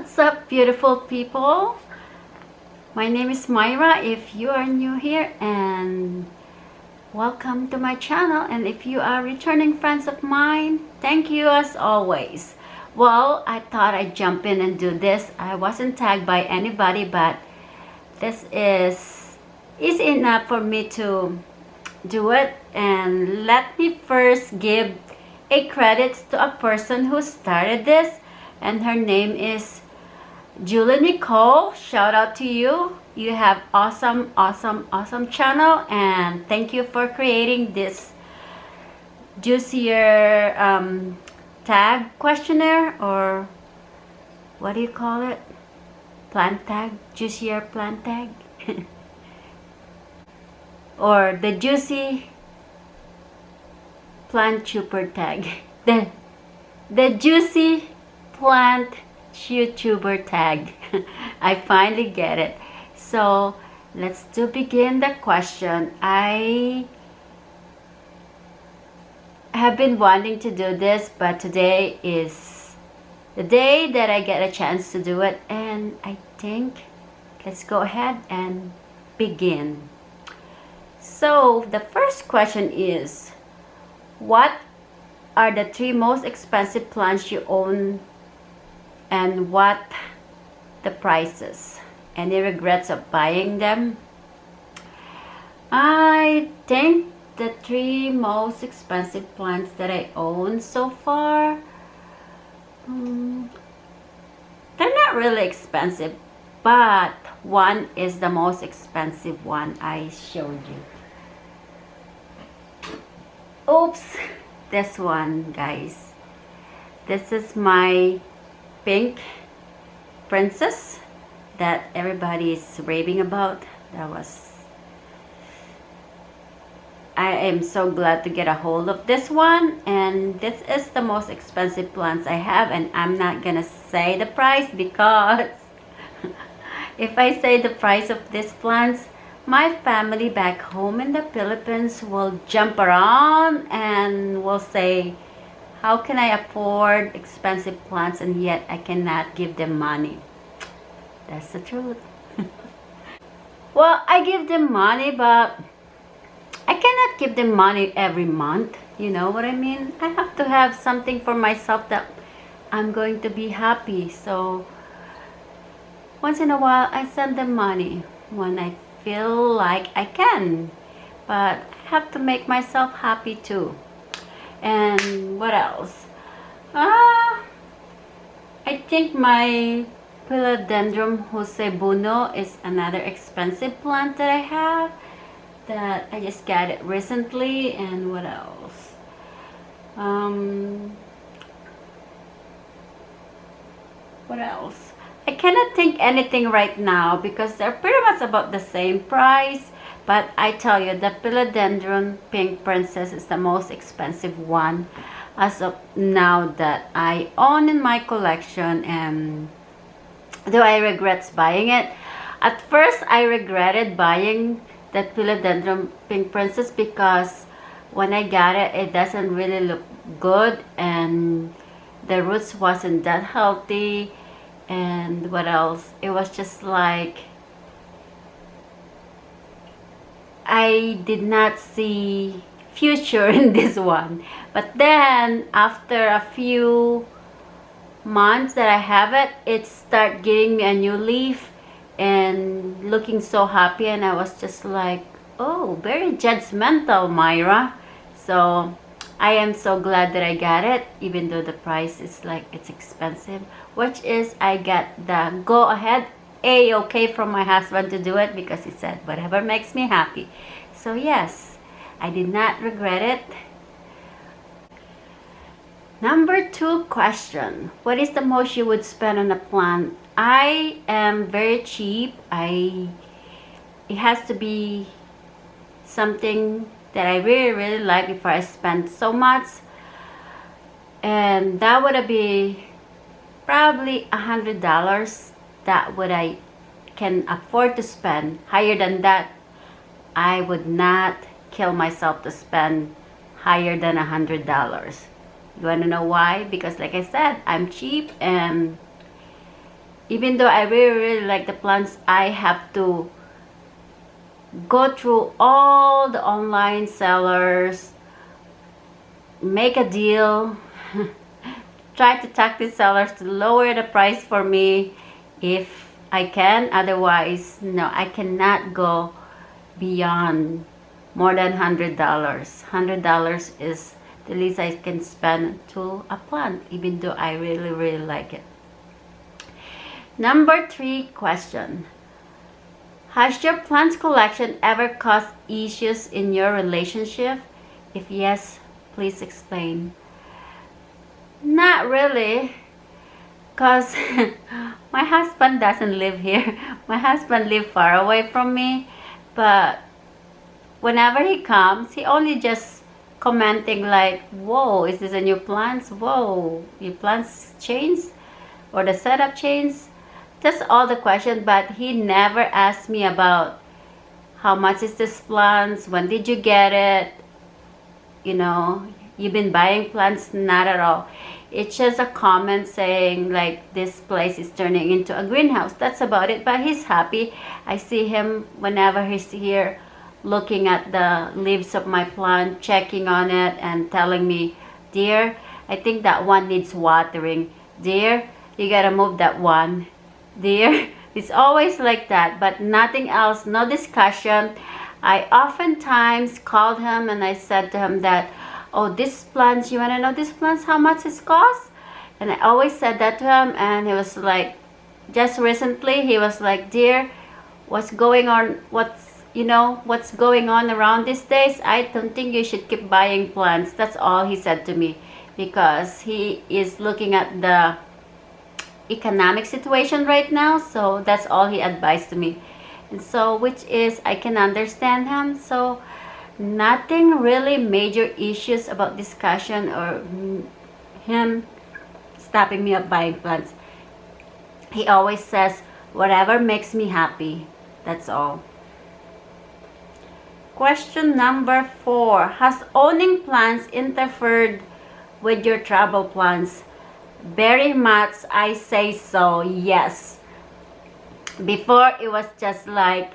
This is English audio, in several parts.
What's up, beautiful people? My name is Myra if you are new here, and welcome to my channel. And if you are returning friends of mine, thank you as always. Well, I thought I'd jump in and do this. I wasn't tagged by anybody, but this is easy enough for me to do it. And let me first give a credit to a person who started this, and her name is Julie Nicole. Shout out to you. You have awesome channel, and thank you for creating this juicier tag questionnaire, or what do you call it? Plant tag? Juicier plant tag? Or the juicy plant YouTuber tag. The juicy plant YouTuber tag. I finally get it. So let's begin the question. I have been wanting to do this, but today is the day that I get a chance to do it, and I think let's go ahead and begin. So the first question is, what are the 3 most expensive plants you own, and what the prices? Any regrets of buying them? I think the 3 most expensive plants that I own so far, they're not really expensive, but one is the most expensive one I showed you. Oops, this one, guys. This is my pink princess that everybody is raving about. I am so glad to get a hold of this one, and this is the most expensive plants I have, and I'm not gonna say the price because if I say the price of these plants, my family back home in the Philippines will jump around and will say, how can I afford expensive plants and yet I cannot give them money? That's the truth. Well, I give them money, but I cannot give them money every month. You know what I mean? I have to have something for myself that I'm going to be happy. So once in a while, I send them money when I feel like I can. But I have to make myself happy too. And what else? I think my Philodendron Josebuno is another expensive plant that I have, that I just got it recently. And what else? What else? I cannot think anything right now because they're pretty much about the same price. But I tell you, the Philodendron Pink Princess is the most expensive one as of now that I own in my collection. And do I regret buying it? At first, I regretted buying that Philodendron Pink Princess because when I got it, it doesn't really look good, and the roots wasn't that healthy. And what else? It was just like I did not see future in this one. But then after a few months that I have it, it started giving me a new leaf and looking so happy, and I was just like, oh, very judgmental, Myra. So I am so glad that I got it, even though the price is like, it's expensive, which is I got the go ahead A-okay from my husband to do it because he said whatever makes me happy. So yes, I did not regret it. Number 2 question, what is the most you would spend on a plant? I am very cheap. It has to be something that I really like before I spend so much, and that would be probably $100. That would I can afford to spend. Higher than that, I would not kill myself to spend higher than $100. 100. You want to know why? Because like I said, I'm cheap, and it has to be something that I really like before I spend so much, and that would be probably $100. That would I can afford to spend. Higher than that, I would not kill myself to spend higher than $100. You want to know why? Because like I said, I'm cheap, and even though I really like the plants, I have to go through all the online sellers, make a deal, try to talk to sellers to lower the price for me if I can. Otherwise, no, I cannot go beyond more than $100. $100 is the least I can spend to a plant, even though I really like it. Number 3 question. Has your plants collection ever caused issues in your relationship? If yes, please explain. Not really, because my husband doesn't live here. My husband lives far away from me, but whenever he comes, he only just commenting like, whoa, is this a new plants? Whoa, your plants changed? Or the setup changed? That's all the question, but he never asked me about how much is this plants, when did you get it, you know, you've been buying plants. Not at all. It's just a comment saying like, this place is turning into a greenhouse. That's about it, but he's happy. I see him whenever he's here looking at the leaves of my plant, checking on it and telling me, dear, I think that one needs watering. Dear, you gotta move that one. Dear, it's always like that, but nothing else, no discussion. I oftentimes called him and I said to him that, oh, this plants, you want to know this plants, how much it costs? And I always said that to him, and he was like, just recently, he was like, dear, what's going on, what's going on around these days? I don't think you should keep buying plants. That's all he said to me, because he is looking at the economic situation right now, so that's all he advised to me. And so, which is, I can understand him. So nothing really major issues about discussion or him stopping me up buying plants. He always says whatever makes me happy, that's all. Question number 4. Has owning plants interfered with your travel plans? Very much, I say so, yes. Before, it was just like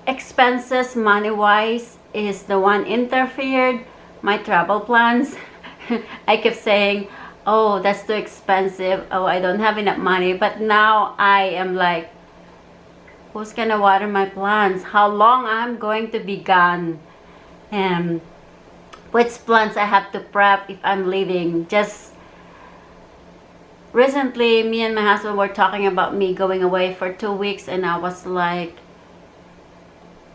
expenses, money-wise, is the one interfered. My travel plans, I kept saying, oh, that's too expensive. Oh, I don't have enough money. But now I am like, who's gonna water my plants? How long I'm going to be gone? And which plants I have to prep if I'm leaving. Just recently, me and my husband were talking about me going away for 2 weeks, and I was like,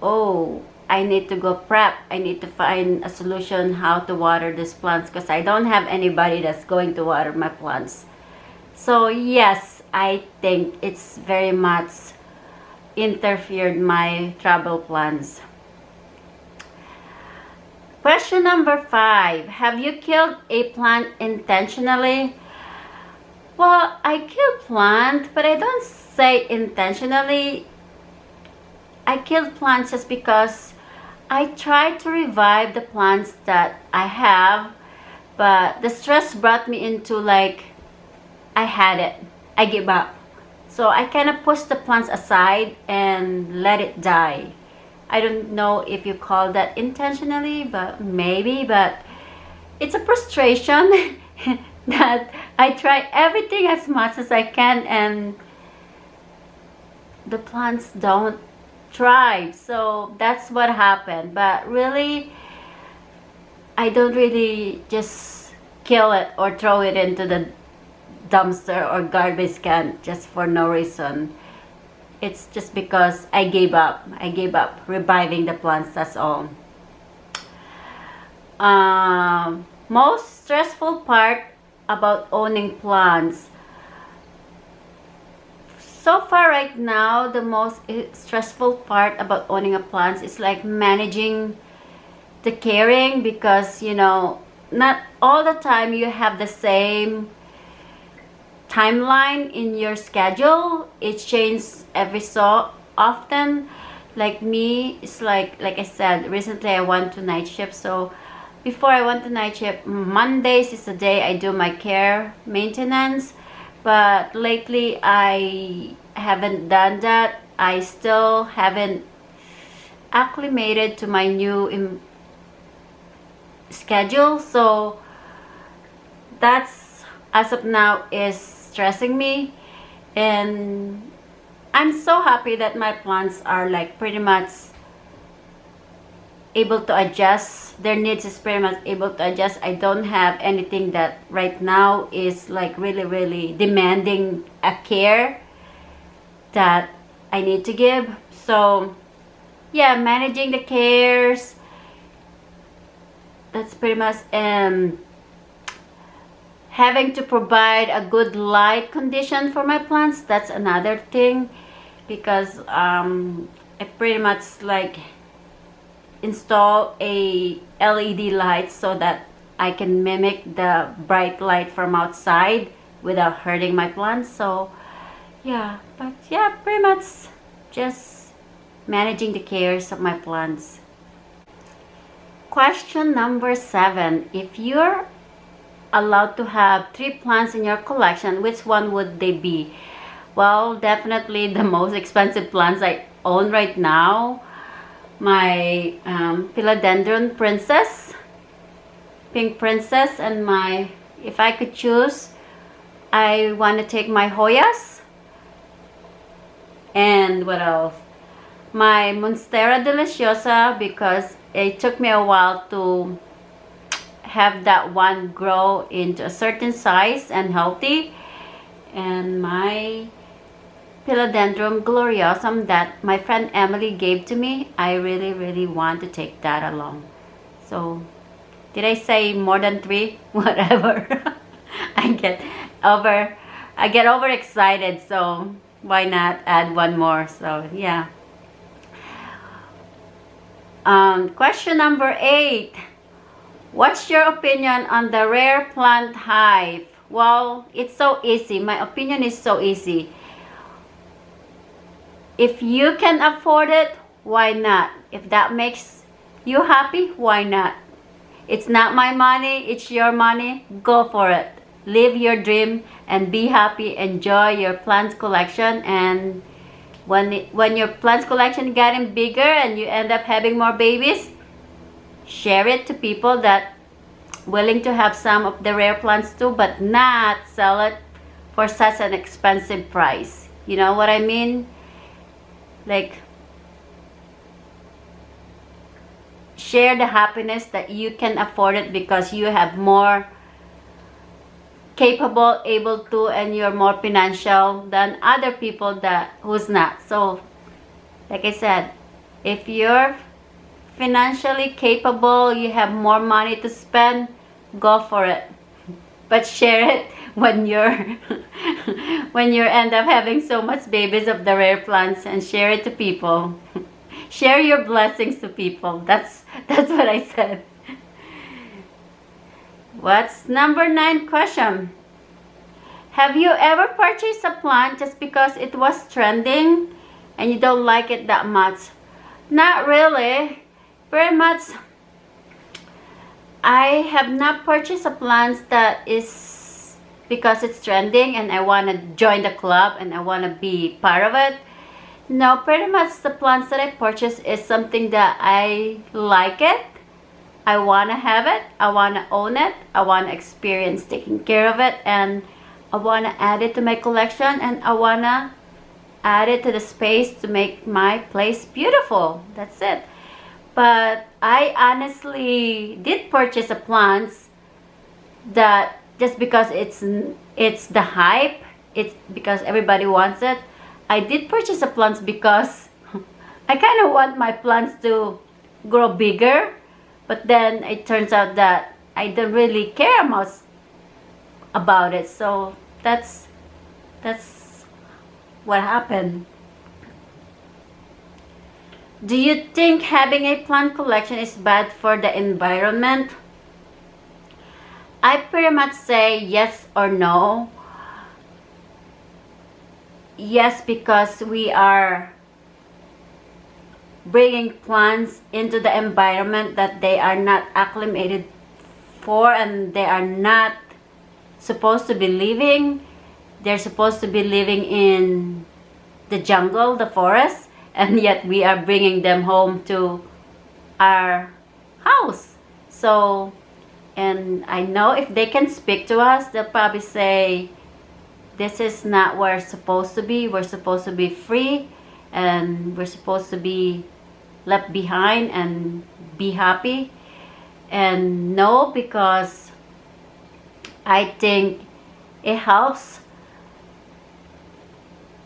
oh, I need to go prep. I need to find a solution how to water these plants, because I don't have anybody that's going to water my plants. So yes, I think it's very much interfered my travel plans. Question number 5. Have you killed a plant intentionally? Well, I kill plant, but I don't say intentionally. I kill plants just because I try to revive the plants that I have, but the stress brought me into like, I had it. I give up. So I kind of push the plants aside and let it die. I don't know if you call that intentionally, but maybe, but it's a frustration that I try everything as much as I can and the plants don't thrive. So that's what happened. But really, I don't really just kill it or throw it into the dumpster or garbage can just for no reason. It's just because I gave up. I gave up reviving the plants, that's all. Most stressful part about owning plants. So far right now, the most stressful part about owning a plant is like managing the caring, because you know, not all the time you have the same timeline in your schedule. It changes every so often. Like me, it's like I said, recently I went to night shift. So before I went to night shift, Mondays is the day I do my care maintenance. but lately I haven't done that. I still haven't acclimated to my new schedule, so that's, as of now, is stressing me. And I'm so happy that my plants are like pretty much able to adjust. Their needs is pretty much able to adjust. I don't have anything that right now is like really demanding a care that I need to give. So yeah, managing the cares, that's pretty much, having to provide a good light condition for my plants, that's another thing, because I pretty much like install a LED light so that I can mimic the bright light from outside without hurting my plants. So yeah, but yeah, pretty much just managing the cares of my plants. Question number 7. If you're allowed to have 3 plants in your collection, which one would they be? Well, definitely the most expensive plants I own right now, my philodendron princess, pink princess, and my, if I could choose, I want to take my Hoyas, and what else, my Monstera Deliciosa, because it took me a while to have that one grow into a certain size and healthy, and my Philodendron Gloriosum that my friend Emily gave to me. I really want to take that along. So did I say more than 3? Whatever. I get overexcited, so why not add one more? So yeah. Question number 8. What's your opinion on the rare plant hive? Well, it's so easy. My opinion is so easy. If you can afford it, why not? If that makes you happy, why not? It's not my money, it's your money. Go for it. Live your dream and be happy. Enjoy your plants collection, and when your plants collection getting bigger and you end up having more babies, share it to people that willing to have some of the rare plants too, but not sell it for such an expensive price. You know what I mean? Like, share the happiness that you can afford it because you have more capable, able to, and you're more financial than other people that who's not. So like I said, if you're financially capable, you have more money to spend, go for it. But share it when you're when you end up having so much babies of the rare plants, and share it to people. Share your blessings to people. That's what I said. What's number 9 question? Have you ever purchased a plant just because it was trending and you don't like it that much? Not really. Very much, I have not purchased a plant that is because it's trending and I want to join the club and I want to be part of it. No, pretty much the plants that I purchase is something that I like it. I want to have it. I want to own it. I want to experience taking care of it, and I want to add it to my collection, and I want to add it to the space to make my place beautiful. That's it. But I honestly did purchase a plants that just because it's the hype, it's because everybody wants it. I did purchase a plants because I kind of want my plants to grow bigger, but then it turns out that I don't really care much about it. So that's what happened. Do you think having a plant collection is bad for the environment? I pretty much say yes or no. Yes, because we are bringing plants into the environment that they are not acclimated for and they are not supposed to be living. they're supposed to be living in the jungle, the forest, and yet we are bringing them home to our house. So, and I know if they can speak to us, they'll probably say, this is not where we're supposed to be. We're supposed to be free, and we're supposed to be left behind and be happy. And no, because I think it helps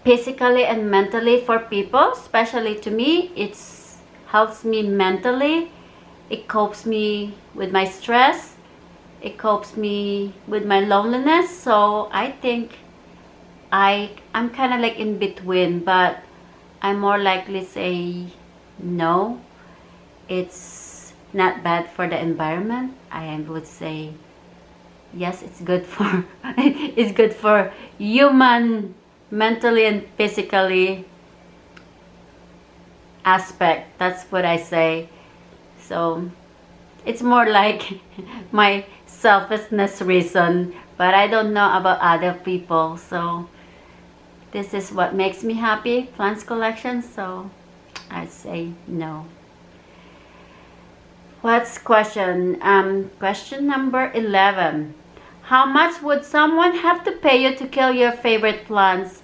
physically and mentally for people, especially to me. It helps me mentally. It copes me with my stress. It copes me with my loneliness. So I think I'm kind of like in between, but I'm more likely say no. It's not bad for the environment. I would say yes, it's good for it's good for human mentally and physically aspect. That's what I say. So it's more like my selfishness reason, but I don't know about other people. So this is what makes me happy, plants collection. So I say no. What's question? Question number 11. How much would someone have to pay you to kill your favorite plants?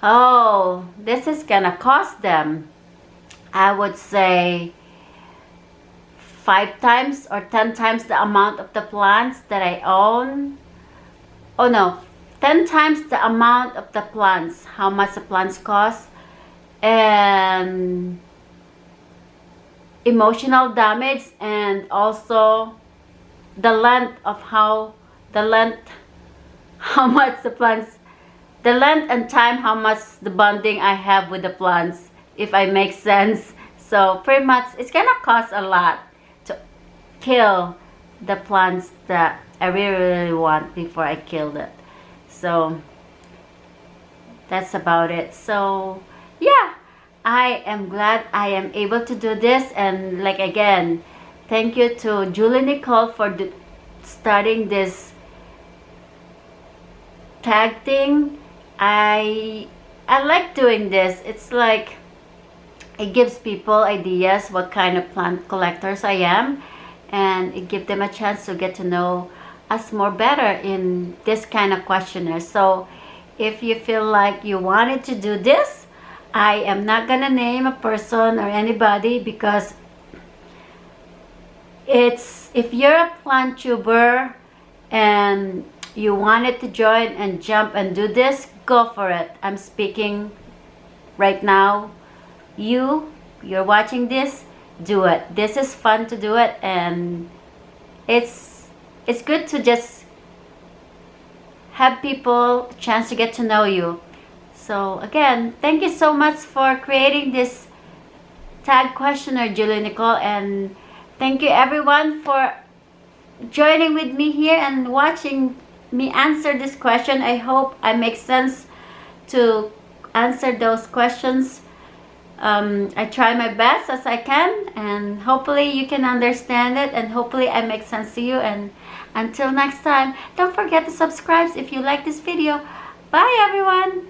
Oh, this is gonna cost them. I would say 5 times or 10 times the amount of the plants that I own. Oh no, 10 times the amount of the plants, how much the plants cost, and emotional damage, and also the length of how much the plants, the length and time, how much the bonding I have with the plants, if I make sense. So pretty much it's gonna cost a lot to kill the plants that I really want before I kill it. So that's about it. So yeah, I am glad I am able to do this. And like again, thank you to Julie Nicole for starting this tag thing. I like doing this. It's like it gives people ideas what kind of plant collectors I am, and it gives them a chance to get to know us more better in this kind of questionnaire. So if you feel like you wanted to do this, I am not gonna name a person or anybody, because it's, if you're a plant tuber and you wanted to join and jump and do this, go for it. I'm speaking right now. You're watching this, do it. This is fun to do it, and it's good to just have people a chance to get to know you. So again, thank you so much for creating this tag questionnaire, Julie Nicole, and thank you everyone for joining with me here and watching me answer this question. I hope I make sense to answer those questions. I try my best as I can, and hopefully you can understand it, and hopefully I make sense to you. And until next time, don't forget to subscribe if you like this video. Bye everyone.